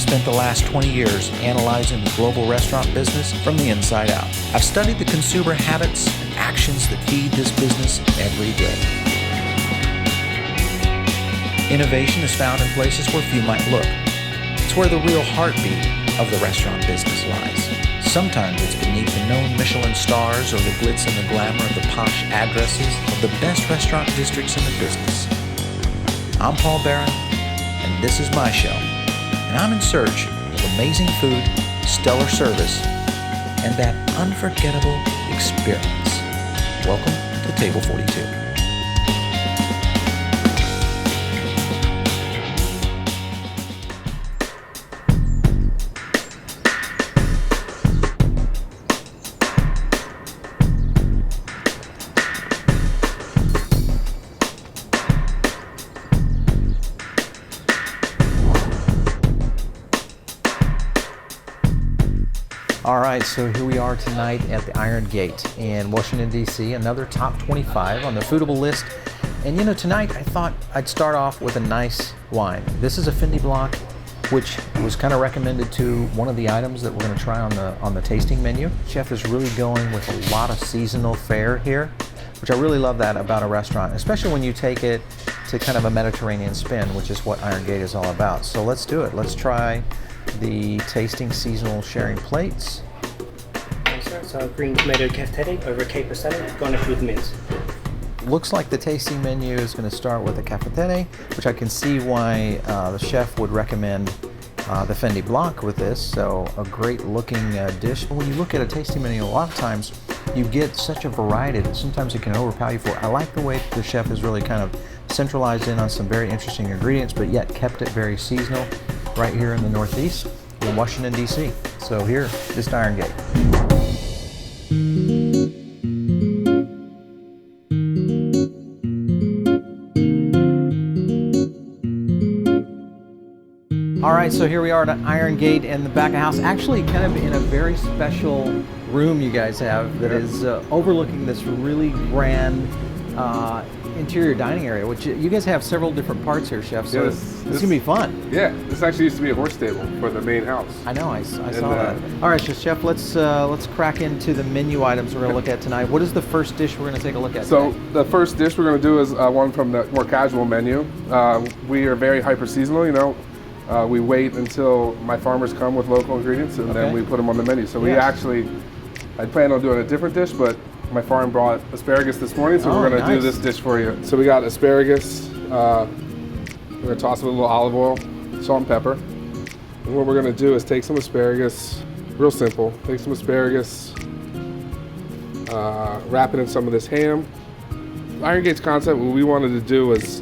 spent the last 20 years analyzing the global restaurant business from the inside out. I've studied the consumer habits and actions that feed this business every day. Innovation is found in places where few might look. It's where the real heartbeat of the restaurant business lies. Sometimes it's beneath the known Michelin stars or the glitz and the glamour of the posh addresses of the best restaurant districts in the business. I'm Paul Barron, and this is my show. And I'm in search of amazing food, stellar service, and that unforgettable experience. Welcome to Table 42. All right, so here we are tonight at the Iron Gate in Washington, D.C., another top 25 on the Foodable list. And you know, tonight I thought I'd start off with a nice wine. This is a Feta block, which was kind of recommended to one of the items that we're going to try on the tasting menu. Chef is really going with a lot of seasonal fare here, which I really love that about a restaurant, especially when you take it to kind of a Mediterranean spin, which is what Iron Gate is all about. So let's do it. Let's try the tasting seasonal sharing plates. Okay, sir. So green tomato cafetetti over caper salad, garnished with mint. Looks like the tasting menu is going to start with a cafetetti, which I can see why the chef would recommend the Feta block with this. So a great looking dish. When you look at a tasting menu, a lot of times you get such a variety that sometimes it can overpower you for. I like the way the chef has really kind of centralized in on some very interesting ingredients, but yet kept it very seasonal. Right here in the Northeast, in Washington, D.C. So here, this is Iron Gate. All right, so here we are at Iron Gate in the back of house, actually kind of in a very special room you guys have that is overlooking this really grand interior dining area, which you guys have several different parts here, Chef, so this is gonna be fun. Yeah, this actually used to be a horse stable for the main house. I know, I saw that. All right, Chef, let's crack into the menu items we're gonna look at tonight. What is the first dish we're gonna take a look at So today? the first dish we're gonna do is one from the more casual menu. We are very hyper seasonal, you know. We wait until my farmers come with local ingredients and then we put them on the menu. So we actually, I planned on doing a different dish, but my farm brought asparagus this morning, so we're gonna do this dish for you. So we got asparagus, we're gonna toss it with a little olive oil, salt and pepper. And what we're gonna do is take some asparagus, real simple, take some asparagus, wrap it in some of this ham. Iron Gate's concept, what we wanted to do was,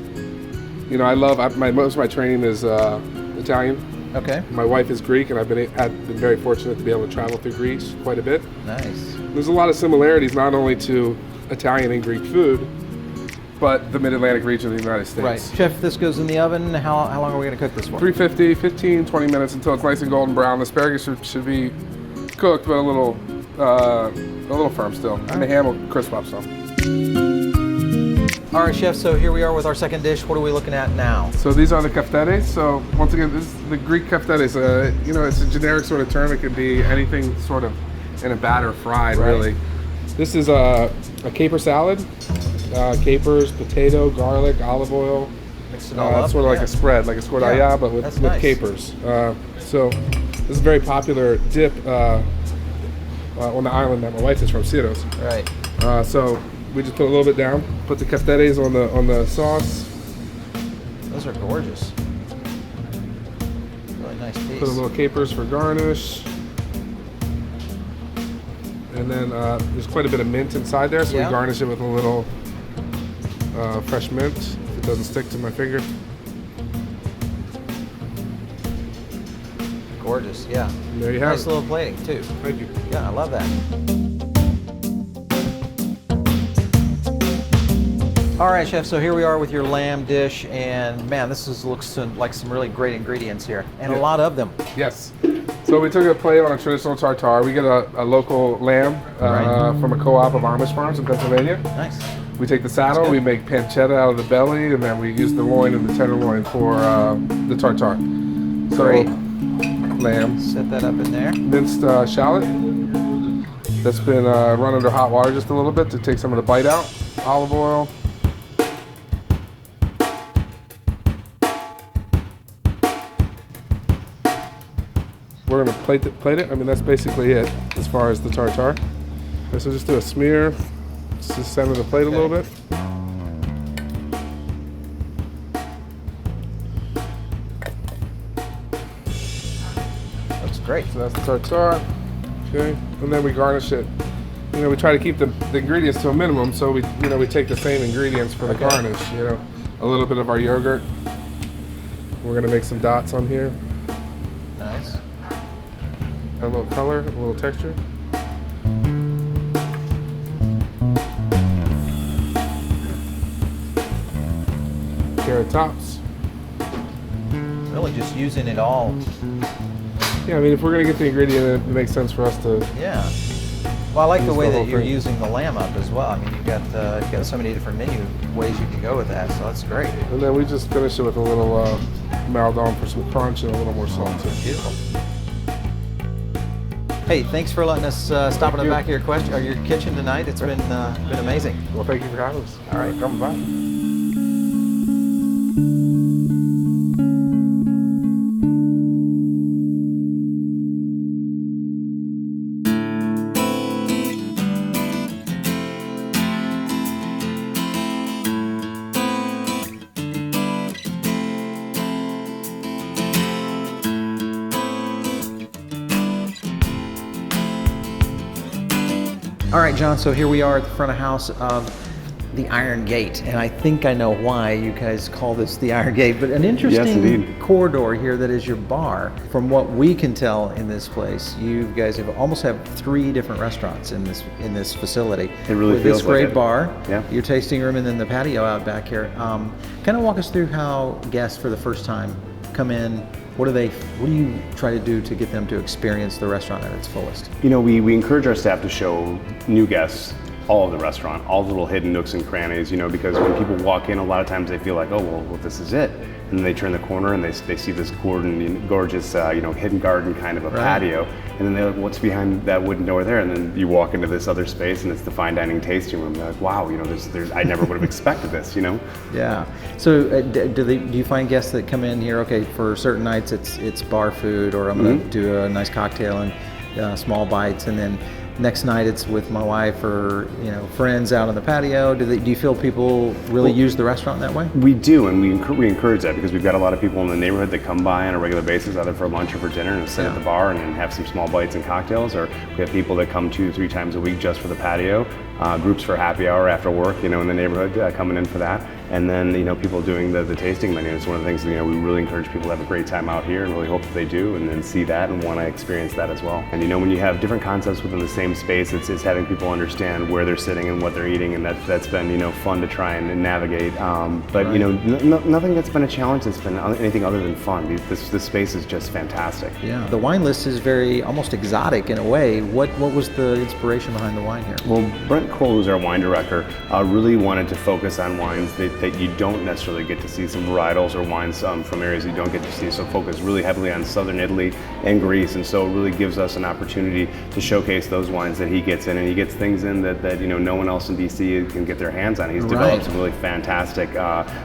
you know, most of my training is Italian. Okay. My wife is Greek, and I've been very fortunate to be able to travel through Greece quite a bit. Nice. There's a lot of similarities, not only to Italian and Greek food, but the Mid-Atlantic region of the United States. Right. Chef, this goes in the oven. How long are we going to cook this for? 350, 15, 20 minutes until it's nice and golden brown. The asparagus should be cooked, but a little firm still. And the ham will crisp up some. All right, Chef, so here we are with our second dish. What are we looking at now? So these are the keftedes. So once again, this is the Greek keftedes. You know, it's a generic sort of term. It can be anything sort of in a batter fried, really. This is a caper salad. Capers, potato, garlic, olive oil. Mix it all up. It's sort of like a spread, like a scordaia, but with nice. capers. So this is a very popular dip on the island that my wife is from, Syros. Right. So we just put a little bit down, put the keftedes on the sauce. Those are gorgeous. Really nice piece. Put a little capers for garnish. And then there's quite a bit of mint inside there, so we garnish it with a little fresh mint, if it doesn't stick to my finger. Gorgeous, yeah. And there you have nice little plating too. Thank you. Yeah, I love that. All right, Chef, so here we are with your lamb dish, and man, looks like some really great ingredients here, and a lot of them. Yes. So we took a play on a traditional tartare. We get a local lamb from a co-op of Amish farms in Pennsylvania. Nice. We take the saddle, we make pancetta out of the belly, and then we use the loin and the tenderloin for the tartare. So Great. lamb. Set that up in there. Minced shallot that's been run under hot water just a little bit to take some of the bite out. Olive oil. We're gonna plate it. I mean, that's basically it as far as the tartare. Okay, so just do a smear, just center the plate a little bit. Looks great. So that's the tartare. Okay, and then we garnish it. You know, we try to keep the ingredients to a minimum, so we take the same ingredients for the garnish. You know, a little bit of our yogurt. We're gonna make some dots on here. Nice. A little color, a little texture. Carrot tops. Really just using it all. Yeah, I mean, if we're gonna get the ingredient, it makes sense for us to. Yeah. Well, I like the use way the whole that you're thing. using the lamb up as well. I mean, you've got so many different ways you can go with that, so that's great. And then we just finish it with a little maldon for some crunch and a little more salt too. Beautiful. Hey, thanks for letting us stop in the back of your kitchen tonight. It's been amazing. Well, thank you for having us. All right, come by. All right, John, so here we are at the front of house of the Iron Gate, and I think I know why you guys call this the Iron Gate, but an interesting corridor here that is your bar. From what we can tell in this place, you guys almost have 3 different restaurants in this facility. It really with feels this great like it. bar, Yeah. your tasting room, and then the patio out back here. Kind of walk us through how guests for the first time come in. What do you try to do to get them to experience the restaurant at its fullest? You know, we encourage our staff to show new guests all of the restaurant, all the little hidden nooks and crannies, you know, because when people walk in, a lot of times they feel like, oh, well this is it. And then they turn the corner and they see this gorgeous, hidden garden kind of a patio. And then they're like, what's behind that wooden door there? And then you walk into this other space and it's the fine dining tasting room. They're like, wow, you know, I never would have expected this, you know? Yeah. So do you find guests that come in here, okay, for certain nights it's bar food, or I'm going to do a nice cocktail and small bites, and then next night it's with my wife or friends out on the patio? Do you feel people really use the restaurant that way? We do, and we encourage that because we've got a lot of people in the neighborhood that come by on a regular basis, either for lunch or for dinner, and sit at the bar and have some small bites and cocktails. Or we have people that come 2-3 times a week just for the patio. Groups for happy hour after work, in the neighborhood coming in for that. And then, people doing the tasting menu. It's one of the things, we really encourage people to have a great time out here and really hope that they do and then see that and want to experience that as well. And, when you have different concepts within the same space, it's having people understand where they're sitting and what they're eating, and that's been, fun to try and navigate. But, nothing that's been a challenge that's been anything other than fun. This space is just fantastic. Yeah. The wine list is very almost exotic in a way. What was the inspiration behind the wine here? Well, Brent Cole, who's our wine director, really wanted to focus on wines that you don't necessarily get to see, some varietals or wines from areas you don't get to see. So focus really heavily on southern Italy and Greece, and so it really gives us an opportunity to showcase those wines that he gets in, and he gets things in that no one else in DC can get their hands on. He's developed some really fantastic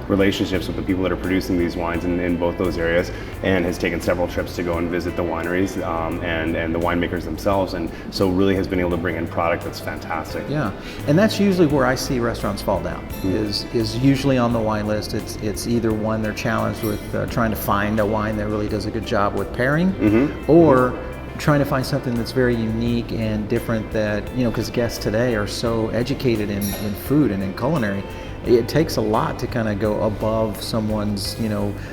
relationships with the people that are producing these wines in both those areas, and has taken several trips to go and visit the wineries and the winemakers themselves, and so really has been able to bring in product that's fantastic. Yeah, and that's usually where I see restaurants fall down, is usually on the wine list. It's either one, they're challenged with trying to find a wine that really does a good job with pairing, or trying to find something that's very unique and different that, because guests today are so educated in food and in culinary. It takes a lot to kind of go above someone's,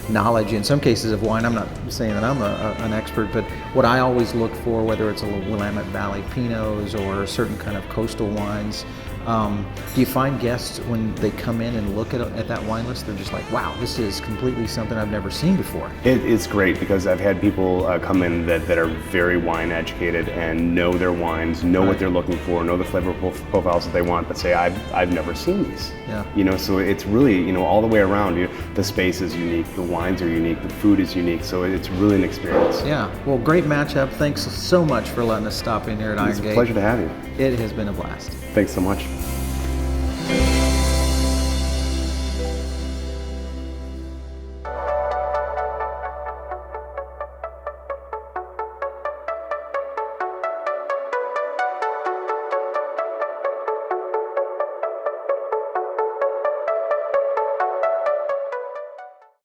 knowledge in some cases of wine. I'm not saying that I'm an expert, but what I always look for, whether it's a Willamette Valley Pinots or certain kind of coastal wines, Do you find guests when they come in and look at that wine list, they're just like, wow, this is completely something I've never seen before? It's great because I've had people come in that are very wine educated and know their wines, know what they're looking for, know the flavor profiles that they want, but say, I've never seen these. Yeah. You know, so it's really, you know, all the way around. The space is unique, the wines are unique, the food is unique, so it's really an experience. Yeah, well, great matchup. Thanks so much for letting us stop in here at Iron Gate. It's a pleasure to have you. It has been a blast. Thanks so much.